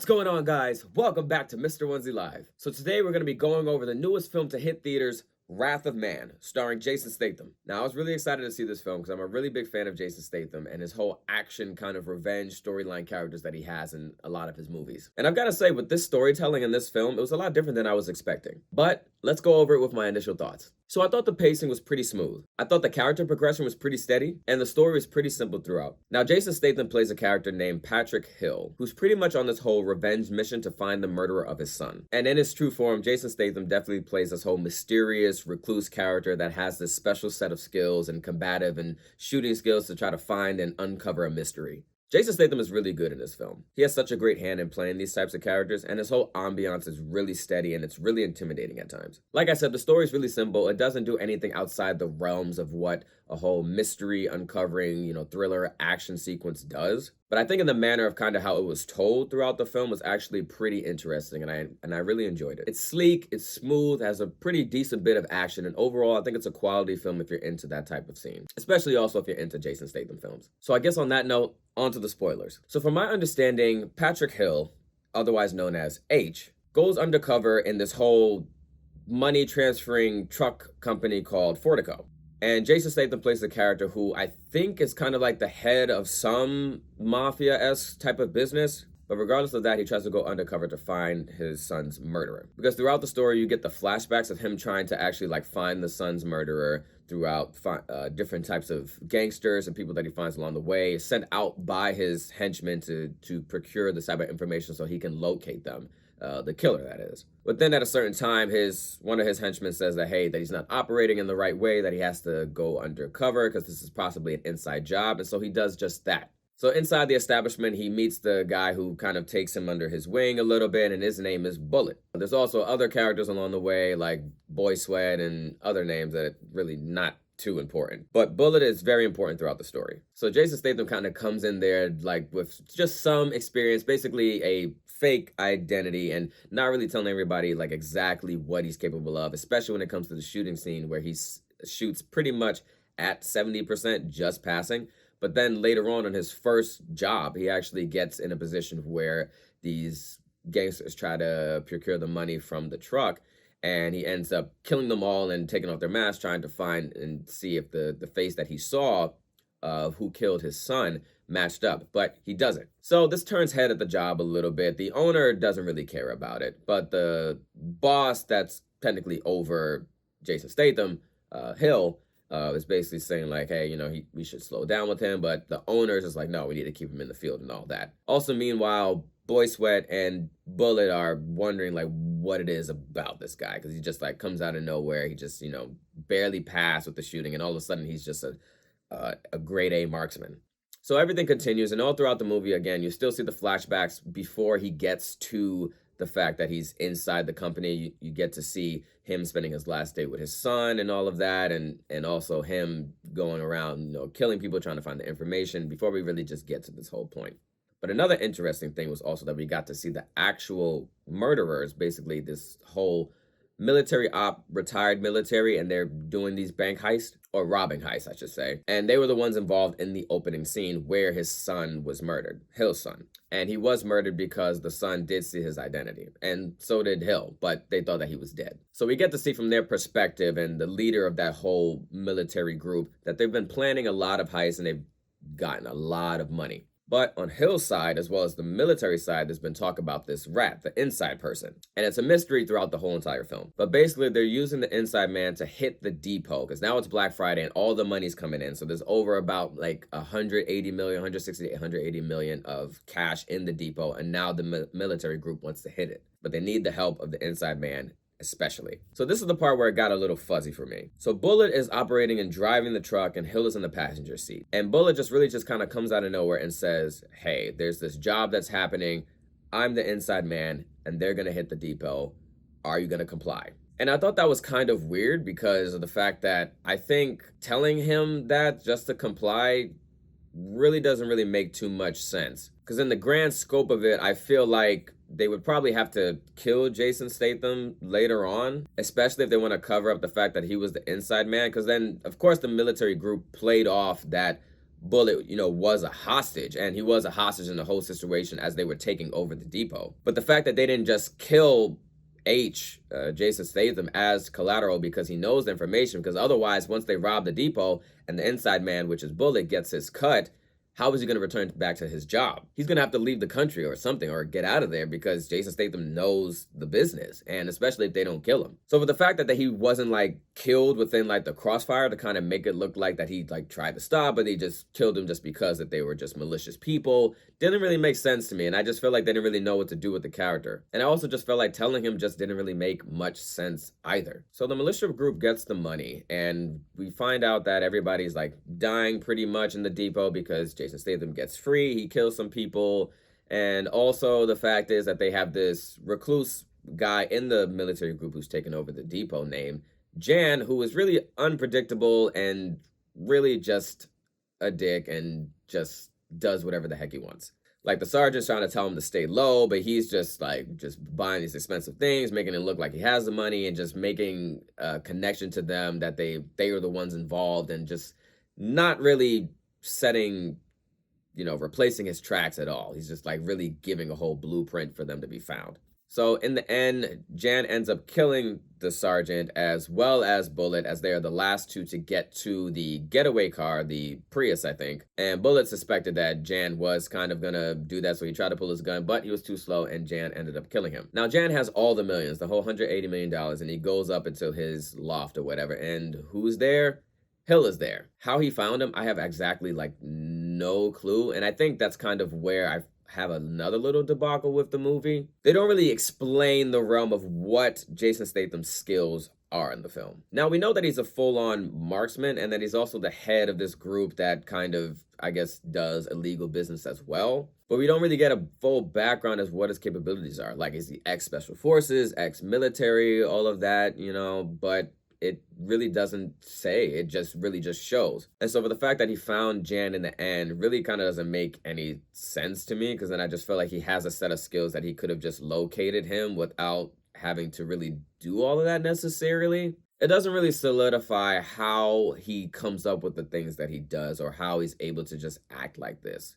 What's going on, guys? Welcome back to Mr. Onesie Live. So today we're going to be going over the newest film to hit theaters, Wrath of Man, starring Jason Statham. Now, I was really excited to see this film because I'm a really big fan of Jason Statham and his whole action kind of revenge storyline characters that he has in a lot of his movies. And I've got to say, with this storytelling in this film, it was a lot different than I was expecting. But let's go over it with my initial thoughts. So I thought the pacing was pretty smooth. I thought the character progression was pretty steady, and the story was pretty simple throughout. Now, Jason Statham plays a character named Patrick Hill, who's pretty much on this whole revenge mission to find the murderer of his son. And in his true form, Jason Statham definitely plays this whole mysterious, recluse character that has this special set of skills and combative and shooting skills to try to find and uncover a mystery. Jason Statham is really good in this film. He has such a great hand in playing these types of characters, and his whole ambiance is really steady and it's really intimidating at times. Like I said, the story is really simple. It doesn't do anything outside the realms of what a whole mystery uncovering, thriller action sequence does. But I think in the manner of kind of how it was told throughout the film was actually pretty interesting, and I really enjoyed it. It's sleek, it's smooth, has a pretty decent bit of action, and overall I think it's a quality film if you're into that type of scene, especially also if you're into Jason Statham films. So I guess on that note, on to the spoilers. So from my understanding, Patrick Hill, otherwise known as H, goes undercover in this whole money transferring truck company called Fortico. And Jason Statham plays a character who I think is kind of like the head of some mafia-esque type of business. But regardless of that, he tries to go undercover to find his son's murderer. Because throughout the story, you get the flashbacks of him trying to actually find the son's murderer throughout different types of gangsters and people that he finds along the way, sent out by his henchmen to procure the cyber information so he can locate them. The killer, that is. But then at a certain time, one of his henchmen says that he's not operating in the right way, that he has to go undercover because this is possibly an inside job, and so he does just that. So inside the establishment, he meets the guy who kind of takes him under his wing a little bit, and his name is Bullet. There's also other characters along the way, like Boy Sweat and other names that are really not too important. But Bullet is very important throughout the story. So Jason Statham kind of comes in there with just some experience, basically a fake identity, and not really telling everybody exactly what he's capable of, especially when it comes to the shooting scene where he shoots pretty much at 70% just passing. But then later on in his first job, he actually gets in a position where these gangsters try to procure the money from the truck, and he ends up killing them all and taking off their masks, trying to find and see if the face that he saw of who killed his son matched up, but he doesn't. So this turns head at the job a little bit. The owner doesn't really care about it, but the boss that's technically over Jason Statham, Hill, is basically saying hey, we should slow down with him, but the owner is just like, no, we need to keep him in the field and all that. Also, meanwhile, Boy Sweat and Bullet are wondering what it is about this guy, because he just comes out of nowhere. He just barely passed with the shooting, and all of a sudden he's just a grade A marksman. So everything continues, and all throughout the movie, again, you still see the flashbacks before he gets to the fact that he's inside the company. You get to see him spending his last day with his son and all of that, and also him going around, killing people, trying to find the information before we really just get to this whole point. But another interesting thing was also that we got to see the actual murderers, basically this whole military retired military, and they're doing these bank heists, or robbing heists, I should say. And they were the ones involved in the opening scene where his son was murdered, Hill's son. And he was murdered because the son did see his identity, and so did Hill, but they thought that he was dead. So we get to see from their perspective, and the leader of that whole military group, that they've been planning a lot of heists and they've gotten a lot of money. But on Hill's side, as well as the military side, there's been talk about this rat, the inside person. And it's a mystery throughout the whole entire film. But basically, they're using the inside man to hit the depot, because now it's Black Friday and all the money's coming in. So there's over about 180 million, 160 to 180 million of cash in the depot. And now the military group wants to hit it. But they need the help of the inside man, especially. So this is the part where it got a little fuzzy for me. So Bullet is operating and driving the truck, and Hill is in the passenger seat. And Bullet just kind of comes out of nowhere and says, hey, there's this job that's happening. I'm the inside man, and they're going to hit the depot. Are you going to comply? And I thought that was kind of weird because of the fact that I think telling him that just to comply really doesn't really make too much sense. Because in the grand scope of it, I feel like they would probably have to kill Jason Statham later on, especially if they want to cover up the fact that he was the inside man. Because then, of course, the military group played off that Bullet, was a hostage, and he was a hostage in the whole situation as they were taking over the depot. But the fact that they didn't just kill Jason Statham, as collateral because he knows the information, because otherwise, once they rob the depot and the inside man, which is Bullet, gets his cut, how is he going to return back to his job? He's going to have to leave the country or something, or get out of there, because Jason Statham knows the business, and especially if they don't kill him. So for the fact that he wasn't like killed within like the crossfire to kind of make it look like that he like tried to stop, but they just killed him just because that they were just malicious people, didn't really make sense to me. And I just feel like they didn't really know what to do with the character. And I also just felt like telling him just didn't really make much sense either. So the militia group gets the money, and we find out that everybody's like dying pretty much in the depot because Jason Statham gets free, he kills some people, and also the fact is that they have this recluse guy in the military group who's taken over the depot named Jan, who is really unpredictable and really just a dick and just does whatever the heck he wants. Like, the sergeant's trying to tell him to stay low, but he's just buying these expensive things, making it look like he has the money, and just making a connection to them that they are the ones involved, and just not really setting, replacing his tracks at all. He's just like really giving a whole blueprint for them to be found. So in the end, Jan ends up killing the sergeant as well as Bullet, as they are the last two to get to the getaway car, the Prius, I think. And Bullet suspected that Jan was kind of gonna do that, so he tried to pull his gun, but he was too slow, and Jan ended up killing him. Now, Jan has all the millions, the whole $180 million, and he goes up into his loft or whatever, and who's there? Hill is there. How he found him, I have exactly no clue, and I think that's kind of where I have another little debacle with the movie. They don't really explain the realm of what Jason Statham's skills are in the film. Now, we know that he's a full-on marksman, and that he's also the head of this group that kind of, I guess, does illegal business as well. But we don't really get a full background as what his capabilities are. Like, is he ex-special forces, ex-military, all of that, but it really doesn't say. It just really just shows. And so for the fact that he found Jan in the end really kind of doesn't make any sense to me, because then I just feel like he has a set of skills that he could have just located him without having to really do all of that necessarily. It doesn't really solidify how he comes up with the things that he does, or how he's able to just act like this.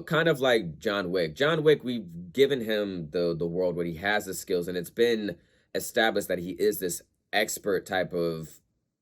Kind of like John Wick. John Wick, we've given him the world where he has the skills, and it's been established that he is this expert type of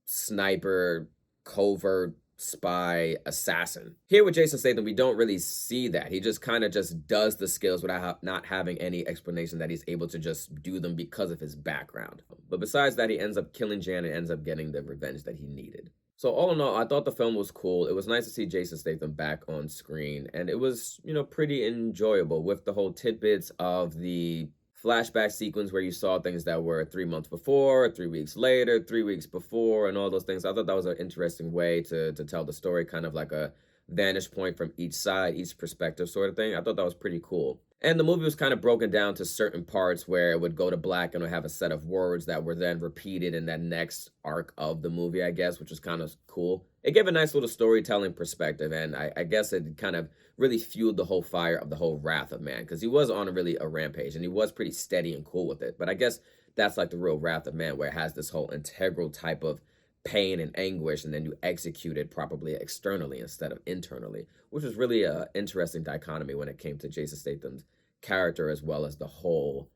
sniper, covert spy, assassin. Here with Jason Statham, we don't really see that. He just kind of just does the skills without not having any explanation that he's able to just do them because of his background. But besides that, he ends up killing Jan and ends up getting the revenge that he needed. So all in all, I thought the film was cool. It was nice to see Jason Statham back on screen, and it was, pretty enjoyable with the whole tidbits of the flashback sequence where you saw things that were 3 months before, 3 weeks later, 3 weeks before, and all those things. I thought that was an interesting way to tell the story, kind of like a vantage point from each side, each perspective sort of thing. I thought that was pretty cool. And the movie was kind of broken down to certain parts where it would go to black and it would have a set of words that were then repeated in that next arc of the movie, I guess, which was kind of cool. It gave a nice little storytelling perspective, and I guess it kind of really fueled the whole fire of the whole Wrath of Man, because he was on a rampage, and he was pretty steady and cool with it. But I guess that's like the real Wrath of Man, where it has this whole integral type of pain and anguish, and then you execute it properly externally instead of internally, which was really an interesting dichotomy when it came to Jason Statham's character, as well as the whole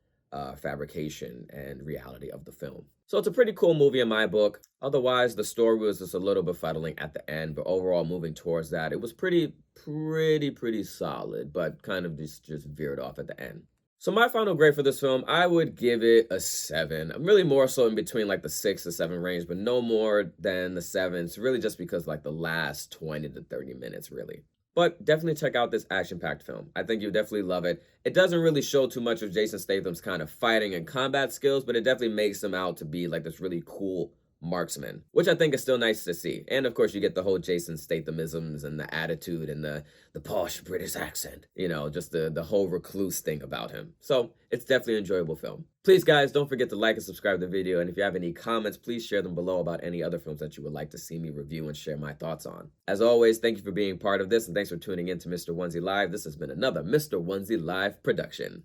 fabrication and reality of the film. So it's a pretty cool movie in my book. Otherwise, the story was just a little befuddling at the end, but overall, moving towards that, it was pretty solid, but kind of just veered off at the end. So my final grade for this film, I would give it a 7. I'm really more so in between like the 6 to 7 range, but no more than the 7. It's really just because like the last 20 to 30 minutes, really. But definitely check out this action-packed film. I think you'll definitely love it. It doesn't really show too much of Jason Statham's kind of fighting and combat skills, but it definitely makes him out to be like this really cool marksman, which I think is still nice to see. And of course, you get the whole Jason Stathamisms and the attitude and the posh British accent, just the whole recluse thing about him. So it's definitely an enjoyable film. Please, guys, don't forget to like and subscribe to the video. And if you have any comments, please share them below about any other films that you would like to see me review and share my thoughts on. As always, thank you for being part of this, and thanks for tuning in to Mr. Onesie Live. This has been another Mr. Onesie Live production.